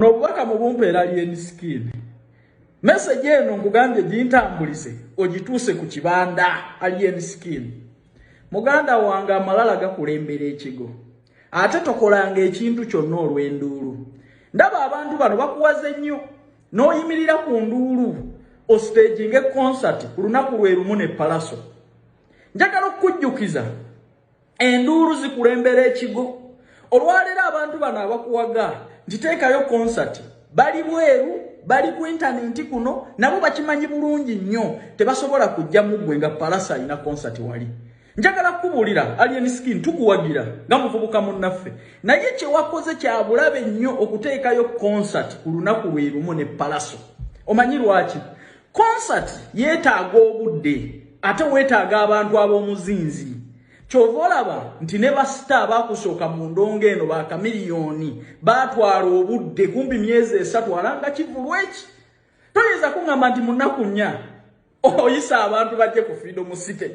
Nobubaka mu bumpeera alien skin. Message eno nkugambye gintambulise ogituuse ku kibanda alien skin. Muganda wange amalala gakulembera ekigo. Ate tokolanga ekintu kyonna olw'enduulu. Ndaba abantu bano bakuwaze nnyo n'oyimirira ku nduulu ostaginga concert ku lunaku lwe lumu ne Palaso. Njagala okukujjukiza enduulu zikulembera ekigo. Olwaleero abantu bano abakuwaga ntiteekayo concert bali bweru bali ku internet kuno nabo bakimanyi bulungi nnyo tebasobola kujja mu ggwe nga Palaso alina concert wali. Njagala kubulira alien skin tukuwagira nga muvubuka munnaffe naye kye wakoze kya bulabe nnyo okuteekayo concert ku lunaku lwe lumu ne Palaso. Omanyi lwaki? Concert yeetaaga obudde ate weetaaga abantu ab'omuzinzi. Kyova olaba nti ne basita abakusooka mu ndongo eno bakamiliyoni baatwala obudde kumpi myezi 3 alanga Kivvulu eki. Toyinza kuŋŋamba nti mu nnaku 4 oyisa abantu bajje ku Freedom City.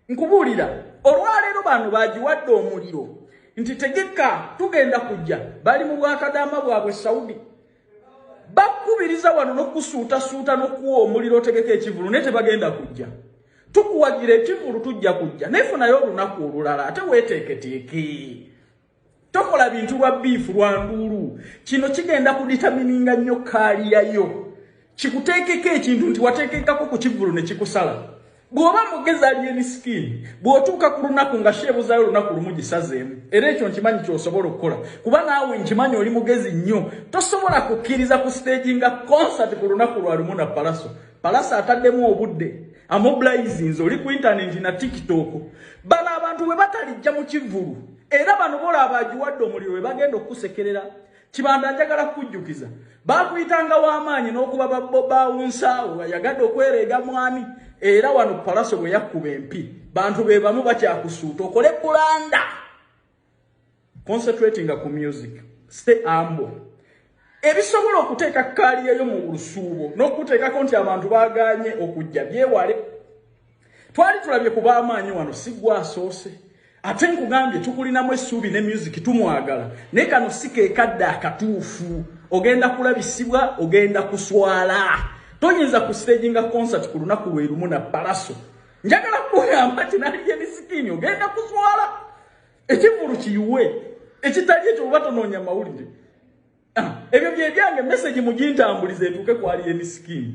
Nkubuulira olwaleero bano bagiwadde omuliro nti tegeka tugenda kujja bali mu bwakadama bwabwe Saudi. Bakubiriza wano n'okusuutasuuta n'okuwa omuliro tegeka ekivulu ne tebagenda kujja. Tukuwagira ekivulu tujja kujja nefunayo olunaku olulala ate weeteeketeeke. Tokola bintu lwa biifu lwa nduulu. Kino kigenda kuditamininga nnyo kaaliyayo. Kikuteekeko ekintu nti wateekekako ku kivulu ne kikusala. Bw'oba mugezi alien skin bw'otuuka ku lunaku nga sheebuzayo olunaku lumu gisazeemu era ekyo nkimanyi ky'osobola okukola kuba naawe nkimanyi oli mugezi nnyo tosobola kukkiriza ku stage nga concert ku lunaku lwa lumu na Palaso. Palaso ataddemu obudde amobilizinze oli ku internet na TikTok. Bano abantu bwe batalijja mu Kivvulu era bano bola abagiwadde omuliro we bagenda okusekerera. Kibanda njagala kujjukiza bakuyitanga w'amaanyi n'okuba babawunsaawo yagadde okwereega mwami era wano Palaso bwe yakkuba empi bantu be bamu bakyakusuuta okole bulanda. Concentrating ku music, stay humble. Ebisobola okuteeka kaaliyayo mu lusuubo n'okuteekako nti abantu baaganye okujja byewale. Twali tulabye kuba amaanyi wano si gwe asoose ate nkugambye tukulinamu essuubi ne music tumwagala naye kano si ke kadde akatuufu. Ogenda kulabisibwa ogenda kuswala. Toyinza ku stage nga concert ku lunaku lwe lumu na Palaso. Njagala kugamba nti alien skin ogenda kuswala. Ekivvulu kiyiwe ekitali ekyo oba tonoonya mawulire. Ebyo bye byange message mugintambulize etuuke ku alien skin.